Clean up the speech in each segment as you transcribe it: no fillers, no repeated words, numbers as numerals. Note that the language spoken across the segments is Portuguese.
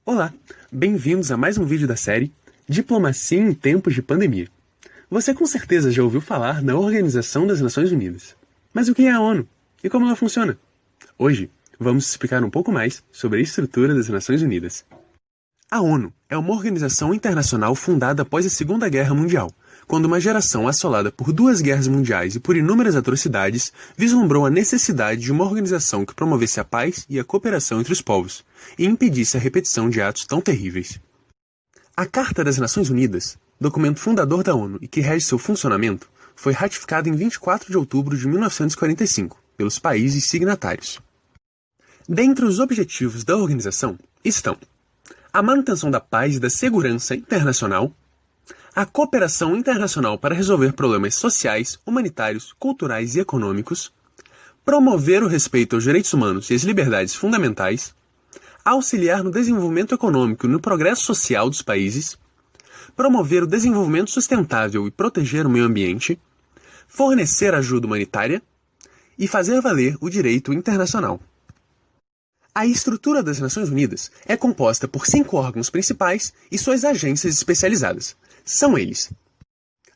Olá, bem-vindos a mais um vídeo da série Diplomacia em Tempos de Pandemia. Você com certeza já ouviu falar na Organização das Nações Unidas. Mas o que é a ONU? E como ela funciona? Hoje, vamos explicar um pouco mais sobre a estrutura das Nações Unidas. A ONU é uma organização internacional fundada após a Segunda Guerra Mundial, quando uma geração assolada por duas guerras mundiais e por inúmeras atrocidades vislumbrou a necessidade de uma organização que promovesse a paz e a cooperação entre os povos e impedisse a repetição de atos tão terríveis. A Carta das Nações Unidas, documento fundador da ONU e que rege seu funcionamento, foi ratificada em 24 de outubro de 1945 pelos países signatários. Dentre os objetivos da organização estão a manutenção da paz e da segurança internacional, a cooperação internacional para resolver problemas sociais, humanitários, culturais e econômicos, promover o respeito aos direitos humanos e às liberdades fundamentais, auxiliar no desenvolvimento econômico e no progresso social dos países, promover o desenvolvimento sustentável e proteger o meio ambiente, fornecer ajuda humanitária e fazer valer o direito internacional. A estrutura das Nações Unidas é composta por 5 órgãos principais e suas agências especializadas. São eles: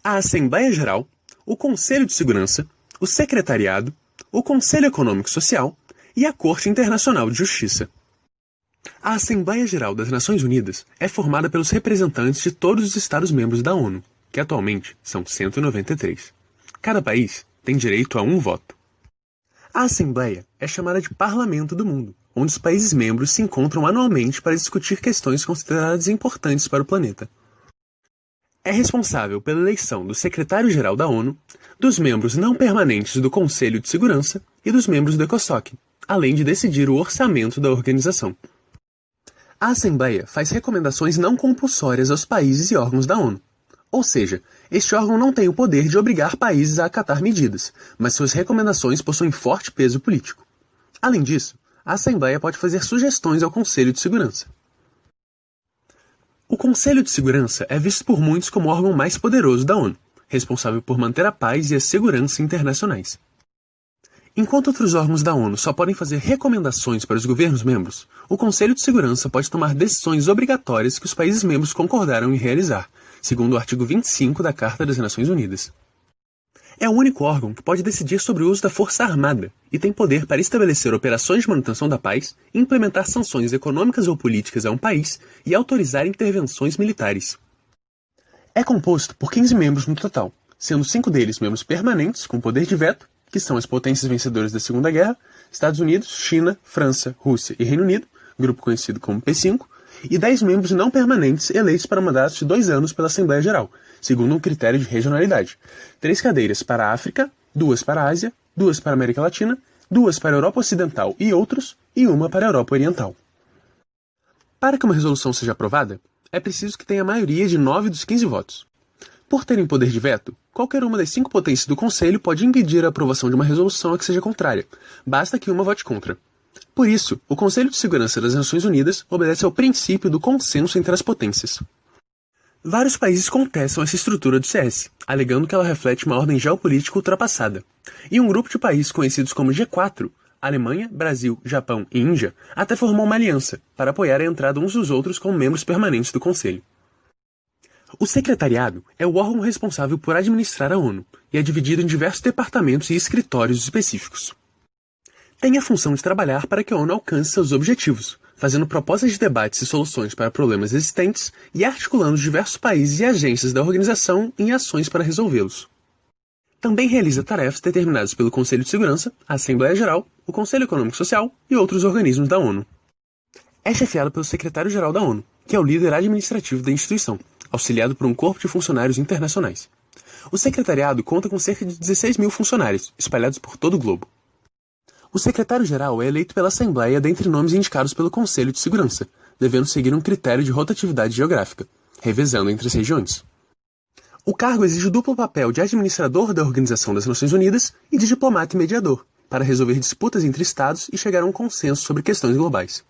a Assembleia Geral, o Conselho de Segurança, o Secretariado, o Conselho Econômico e Social e a Corte Internacional de Justiça. A Assembleia Geral das Nações Unidas é formada pelos representantes de todos os Estados-membros da ONU, que atualmente são 193. Cada país tem direito a um voto. A Assembleia é chamada de Parlamento do Mundo, onde os países membros se encontram anualmente para discutir questões consideradas importantes para o planeta. É responsável pela eleição do secretário-geral da ONU, dos membros não permanentes do Conselho de Segurança e dos membros do ECOSOC, além de decidir o orçamento da organização. A Assembleia faz recomendações não compulsórias aos países e órgãos da ONU. Ou seja, este órgão não tem o poder de obrigar países a acatar medidas, mas suas recomendações possuem forte peso político. Além disso, a Assembleia pode fazer sugestões ao Conselho de Segurança. O Conselho de Segurança é visto por muitos como o órgão mais poderoso da ONU, responsável por manter a paz e a segurança internacionais. Enquanto outros órgãos da ONU só podem fazer recomendações para os governos membros, o Conselho de Segurança pode tomar decisões obrigatórias que os países membros concordaram em realizar, segundo o artigo 25 da Carta das Nações Unidas. É o único órgão que pode decidir sobre o uso da força armada e tem poder para estabelecer operações de manutenção da paz, implementar sanções econômicas ou políticas a um país e autorizar intervenções militares. É composto por 15 membros no total, sendo 5 deles membros permanentes com poder de veto, que são as potências vencedoras da Segunda Guerra, Estados Unidos, China, França, Rússia e Reino Unido, grupo conhecido como P5, e 10 membros não permanentes eleitos para mandatos de 2 anos pela Assembleia Geral, segundo um critério de regionalidade. 3 cadeiras para a África, 2 para a Ásia, 2 para a América Latina, 2 para a Europa Ocidental e outros, e 1 para a Europa Oriental. Para que uma resolução seja aprovada, é preciso que tenha a maioria de 9 dos 15 votos. Por terem poder de veto, qualquer uma das 5 potências do Conselho pode impedir a aprovação de uma resolução a que seja contrária, basta que uma vote contra. Por isso, o Conselho de Segurança das Nações Unidas obedece ao princípio do consenso entre as potências. Vários países contestam essa estrutura do CS, alegando que ela reflete uma ordem geopolítica ultrapassada. E um grupo de países conhecidos como G4, Alemanha, Brasil, Japão e Índia, até formou uma aliança para apoiar a entrada uns dos outros como membros permanentes do Conselho. O Secretariado é o órgão responsável por administrar a ONU e é dividido em diversos departamentos e escritórios específicos. Tem a função de trabalhar para que a ONU alcance seus objetivos, fazendo propostas de debates e soluções para problemas existentes e articulando diversos países e agências da organização em ações para resolvê-los. Também realiza tarefas determinadas pelo Conselho de Segurança, a Assembleia Geral, o Conselho Econômico e Social e outros organismos da ONU. É chefiado pelo Secretário-Geral da ONU, que é o líder administrativo da instituição, auxiliado por um corpo de funcionários internacionais. O secretariado conta com cerca de 16 mil funcionários, espalhados por todo o globo. O secretário-geral é eleito pela Assembleia dentre nomes indicados pelo Conselho de Segurança, devendo seguir um critério de rotatividade geográfica, revezando entre as regiões. O cargo exige o duplo papel de administrador da Organização das Nações Unidas e de diplomata e mediador, para resolver disputas entre estados e chegar a um consenso sobre questões globais.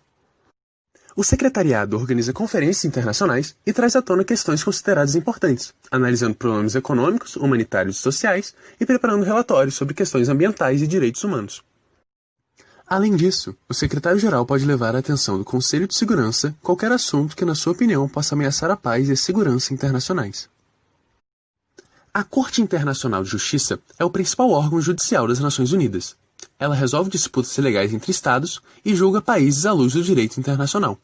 O secretariado organiza conferências internacionais e traz à tona questões consideradas importantes, analisando problemas econômicos, humanitários e sociais e preparando relatórios sobre questões ambientais e direitos humanos. Além disso, o secretário-geral pode levar à atenção do Conselho de Segurança qualquer assunto que, na sua opinião, possa ameaçar a paz e a segurança internacionais. A Corte Internacional de Justiça é o principal órgão judicial das Nações Unidas. Ela resolve disputas legais entre Estados e julga países à luz do direito internacional.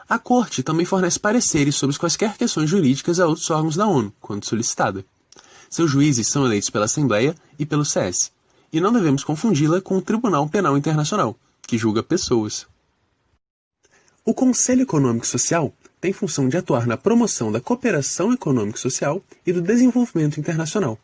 A Corte também fornece pareceres sobre quaisquer questões jurídicas a outros órgãos da ONU, quando solicitada. Seus juízes são eleitos pela Assembleia e pelo CS, e não devemos confundi-la com o Tribunal Penal Internacional, que julga pessoas. O Conselho Econômico e Social tem função de atuar na promoção da cooperação econômica e social e do desenvolvimento internacional.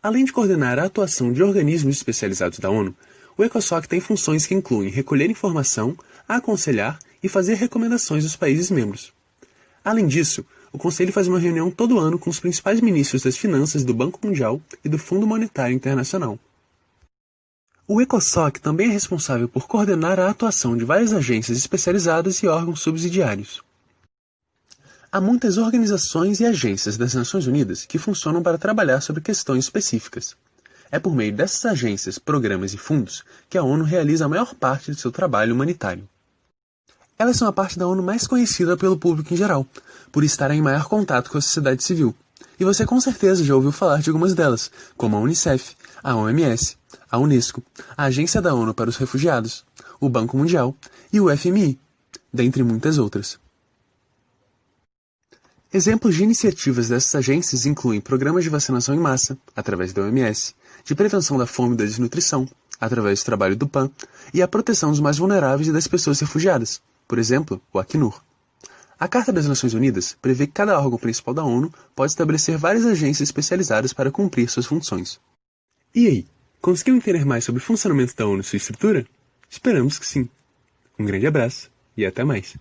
Além de coordenar a atuação de organismos especializados da ONU, o ECOSOC tem funções que incluem recolher informação, aconselhar e fazer recomendações aos países membros. Além disso, o Conselho faz uma reunião todo ano com os principais ministros das finanças do Banco Mundial e do Fundo Monetário Internacional. O ECOSOC também é responsável por coordenar a atuação de várias agências especializadas e órgãos subsidiários. Há muitas organizações e agências das Nações Unidas que funcionam para trabalhar sobre questões específicas. É por meio dessas agências, programas e fundos que a ONU realiza a maior parte do seu trabalho humanitário. Elas são a parte da ONU mais conhecida pelo público em geral, por estarem em maior contato com a sociedade civil. E você com certeza já ouviu falar de algumas delas, como a Unicef, a OMS, a Unesco, a Agência da ONU para os Refugiados, o Banco Mundial e o FMI, dentre muitas outras. Exemplos de iniciativas dessas agências incluem programas de vacinação em massa, através da OMS, de prevenção da fome e da desnutrição, através do trabalho do PAN, e a proteção dos mais vulneráveis e das pessoas refugiadas, por exemplo, o Acnur. A Carta das Nações Unidas prevê que cada órgão principal da ONU pode estabelecer várias agências especializadas para cumprir suas funções. E aí, conseguiu entender mais sobre o funcionamento da ONU e sua estrutura? Esperamos que sim. Um grande abraço e até mais.